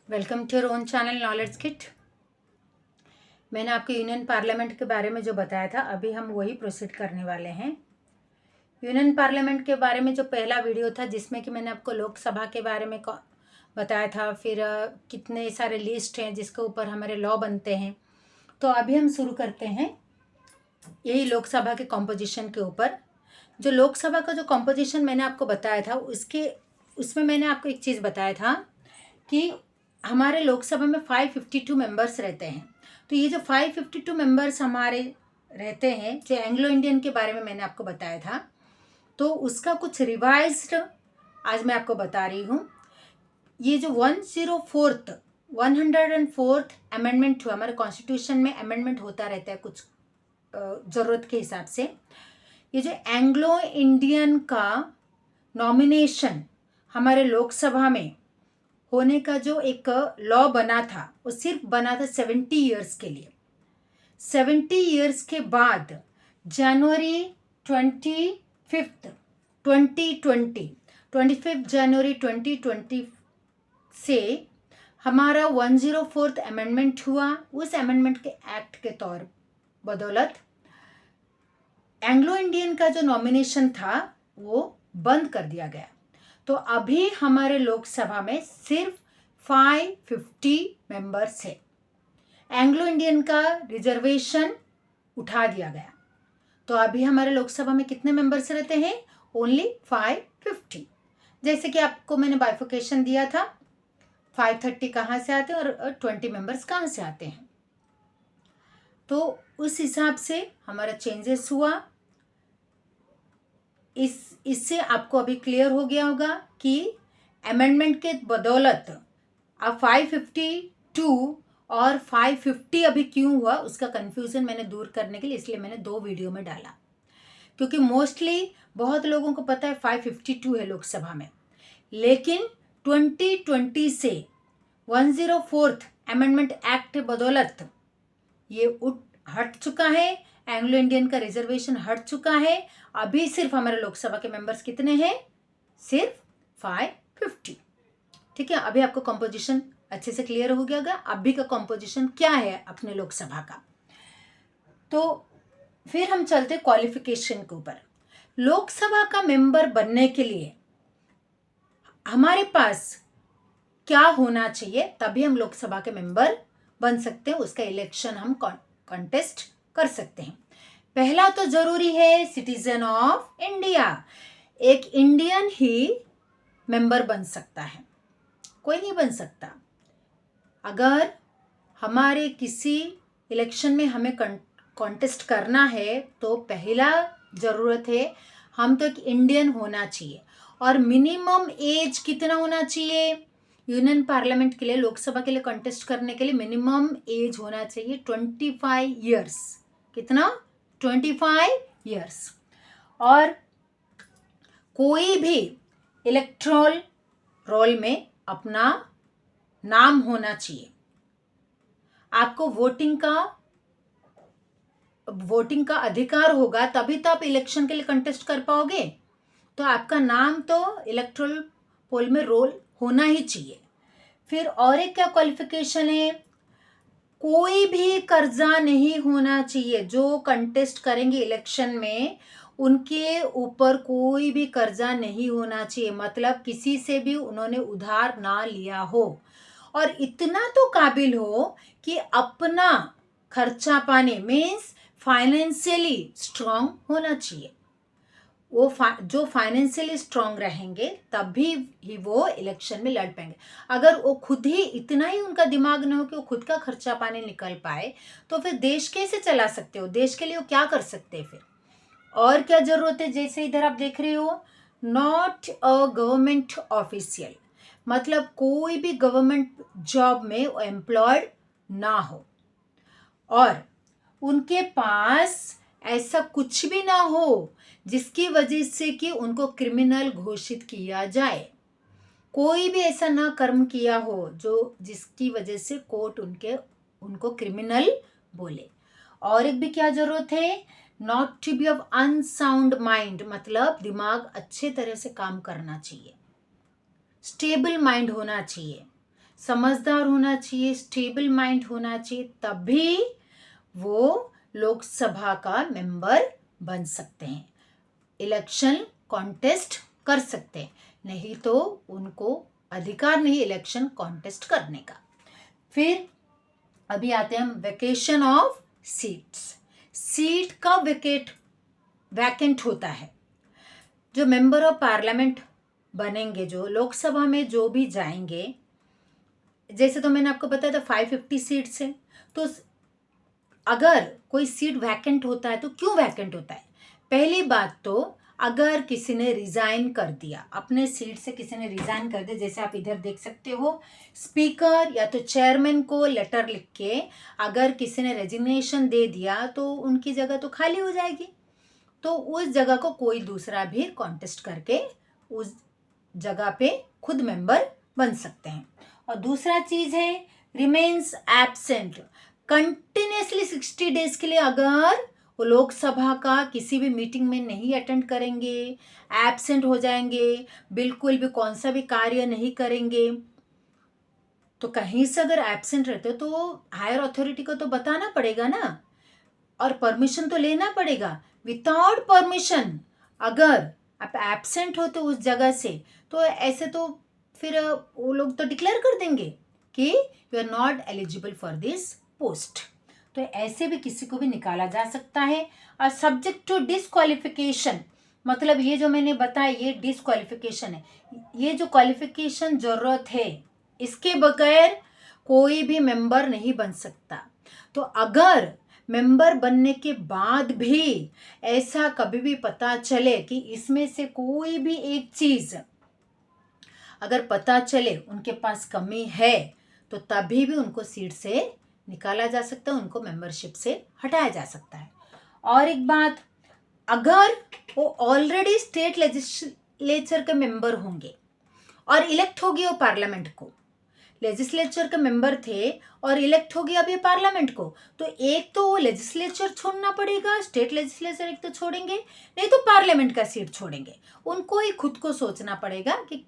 Welcome to your own channel knowledge kit. मैंने आपको union parliament के बारे में जो बताया था, अभी हम वही प्रोसीड करने वाले हैं। यूनियन पार्लियामेंट के बारे में जो पहला वीडियो था, जिसमें कि मैंने आपको लोकसभा के बारे में बताया था, फिर कितने सारे लिस्ट हैं जिसके ऊपर हमारे लॉ बनते हैं। तो अभी हम शुरू करते हैं यही लोकसभा के कॉम्पोजिशन के ऊपर। जो लोकसभा का जो कॉम्पोजिशन मैंने आपको बताया था, उसमें मैंने आपको एक चीज़ बताया था कि हमारे लोकसभा में 552 मेंबर्स रहते हैं। तो ये जो 552 मेंबर्स हमारे रहते हैं, जो एंग्लो इंडियन के बारे में मैंने आपको बताया था, तो उसका कुछ रिवाइज्ड आज मैं आपको बता रही हूँ। ये जो 104th अमेंडमेंट हुआ, हमारे कॉन्स्टिट्यूशन में अमेंडमेंट होता रहता है कुछ ज़रूरत के हिसाब से। ये जो एंग्लो इंडियन का नॉमिनेशन हमारे लोकसभा में होने का जो एक लॉ बना था, वो सिर्फ बना था 70 ईयर्स के लिए। 70 ईयर्स के बाद जनवरी 25 जनवरी 2020 से हमारा 104th अमेंडमेंट हुआ। उस अमेंडमेंट के एक्ट के तौर बदौलत एंग्लो इंडियन का जो नॉमिनेशन था वो बंद कर दिया गया। तो अभी हमारे लोकसभा में सिर्फ 550 मेंबर्स है। एंग्लो इंडियन का रिजर्वेशन उठा दिया गया। तो अभी हमारे लोकसभा में कितने मेंबर्स रहते हैं? ओनली 550। जैसे कि आपको मैंने बाइफिकेशन दिया था, 530 कहाँ से आते हैं और 20 मेंबर्स कहाँ से आते हैं। तो उस हिसाब से हमारा चेंजेस हुआ। इससे आपको अभी क्लियर हो गया होगा कि अमेंडमेंट के बदौलत अब 552 और 550 अभी क्यों हुआ, उसका कंफ्यूजन मैंने दूर करने के लिए इसलिए मैंने 2 वीडियो में डाला। क्योंकि मोस्टली बहुत लोगों को पता है 552 है लोकसभा में, लेकिन 2020 से 104th अमेंडमेंट एक्ट के बदौलत ये हट चुका है। एंग्लो इंडियन का रिजर्वेशन हट चुका है। अभी सिर्फ हमारे लोकसभा के मेंबर्स कितने हैं? सिर्फ 550। ठीक है, अभी आपको कंपोजिशन अच्छे से क्लियर हो गया होगा अभी का कंपोजिशन क्या है अपने लोकसभा का। तो फिर हम चलते क्वालिफिकेशन के ऊपर। लोकसभा का मेंबर बनने के लिए हमारे पास क्या होना चाहिए, तभी हम लोकसभा के मेंबर बन सकते हैं। उसका इलेक्शन हम कॉन्टेस्ट कर सकते हैं। पहला तो जरूरी है सिटीजन ऑफ इंडिया। एक इंडियन ही मेंबर बन सकता है, कोई नहीं बन सकता। अगर हमारे किसी इलेक्शन में हमें कॉन्टेस्ट करना है तो पहला ज़रूरत है हम तो एक इंडियन होना चाहिए। और मिनिमम एज कितना होना चाहिए? यूनियन पार्लियामेंट के लिए, लोकसभा के लिए कॉन्टेस्ट करने के लिए मिनिमम एज होना चाहिए 25 ईयर्स। कितना? 25 ईयर्स। और कोई भी इलेक्ट्रोल रोल में अपना नाम होना चाहिए। आपको वोटिंग का अधिकार होगा तभी तो आप इलेक्शन के लिए कंटेस्ट कर पाओगे। तो आपका नाम तो इलेक्ट्रोल पोल में रोल होना ही चाहिए। फिर और एक क्या क्वालिफिकेशन है? कोई भी कर्जा नहीं होना चाहिए। जो कंटेस्ट करेंगे इलेक्शन में उनके ऊपर कोई भी कर्जा नहीं होना चाहिए, मतलब किसी से भी उन्होंने उधार ना लिया हो और इतना तो काबिल हो कि अपना खर्चा पाने मीन्स फाइनेंशियली स्ट्रांग होना चाहिए। वो जो फाइनेंशियली स्ट्रांग रहेंगे तभी ही वो इलेक्शन में लड़ पाएंगे। अगर वो खुद ही इतना ही उनका दिमाग न हो कि वो खुद का खर्चा पानी निकल पाए तो फिर देश कैसे चला सकते हो? देश के लिए वो क्या कर सकते हैं फिर? और क्या जरूरत है? जैसे इधर आप देख रहे हो, नॉट अ गवर्नमेंट ऑफिशियल, मतलब कोई भी गवर्नमेंट जॉब में एम्प्लॉयड ना हो और उनके पास ऐसा कुछ भी ना हो जिसकी वजह से कि उनको क्रिमिनल घोषित किया जाए। कोई भी ऐसा ना कर्म किया हो जो जिसकी वजह से कोर्ट उनको क्रिमिनल बोले। और एक भी क्या जरूरत है? Not to be of unsound mind, मतलब दिमाग अच्छे तरह से काम करना चाहिए, स्टेबल माइंड होना चाहिए, समझदार होना चाहिए, स्टेबल माइंड होना चाहिए, तभी वो लोकसभा का मेंबर बन सकते हैं, इलेक्शन कॉन्टेस्ट कर सकते हैं, नहीं तो उनको अधिकार नहीं इलेक्शन कॉन्टेस्ट करने का। फिर अभी आते हैं हम वेकेशन ऑफ सीट्स। सीट का वैकेंट होता है। जो मेंबर ऑफ पार्लियामेंट बनेंगे, जो लोकसभा में जो भी जाएंगे, जैसे तो मैंने आपको बताया था 550 सीट्स है, तो अगर कोई सीट वैकेंट होता है तो क्यों वैकेंट होता है? पहली बात तो अगर किसी ने रिजाइन कर दिया, अपने सीट से किसी ने रिजाइन कर दिया, जैसे आप इधर देख सकते हो, स्पीकर या तो चेयरमैन को लेटर लिख के अगर किसी ने रेजिग्नेशन दे दिया तो उनकी जगह तो खाली हो जाएगी, तो उस जगह को कोई दूसरा भी कॉन्टेस्ट करके उस जगह पे खुद मेंबर बन सकते हैं। और दूसरा चीज है रिमेन्स एब्सेंट। कंटिन्यूसली 60 डेज के लिए अगर वो लोकसभा का किसी भी मीटिंग में नहीं अटेंड करेंगे, एब्सेंट हो जाएंगे, बिल्कुल भी कौन सा भी कार्य नहीं करेंगे, तो कहीं से अगर एब्सेंट रहते हो तो हायर अथॉरिटी को तो बताना पड़ेगा ना, और परमिशन तो लेना पड़ेगा। विदाउट परमिशन अगर आप एब्सेंट हो तो उस जगह से, तो ऐसे तो फिर वो लोग तो डिक्लेयर कर देंगे कि you are not eligible for this post. तो ऐसे भी किसी को भी निकाला जा सकता है। और सब्जेक्ट टू डिसक्वालिफिकेशन, मतलब ये जो मैंने बताया ये डिसक्वालिफिकेशन है, ये जो क्वालिफिकेशन जरूरत है, इसके बगैर कोई भी मेंबर नहीं बन सकता। तो अगर मेंबर बनने के बाद भी ऐसा कभी भी पता चले कि इसमें से कोई भी एक चीज अगर पता चले उनके पास कमी है, तो तभी भी उनको सीट से निकाला जा सकता है, उनको मेंबरशिप से हटाया जा सकता है। और एक बात, अगर वो ऑलरेडी स्टेट लेजिस्लेचर के मेंबर होंगे और इलेक्ट हो गए वो पार्लियामेंट को, लेजिस्लेचर के मेंबर थे और इलेक्ट हो गया अभी पार्लियामेंट को, तो एक तो वो लेजिस्लेचर छोड़ना पड़ेगा, स्टेट लेजिस्लेचर एक तो छोड़ेंगे, नहीं तो पार्लियामेंट का सीट छोड़ेंगे। उनको ही खुद को सोचना पड़ेगा कि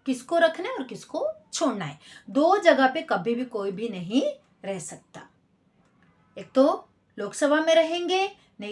किसको रखना है और किसको छोड़ना है। दो जगह पे कभी भी कोई भी नहीं रह सकता, एक तो लोकसभा में रहेंगे, नहीं तो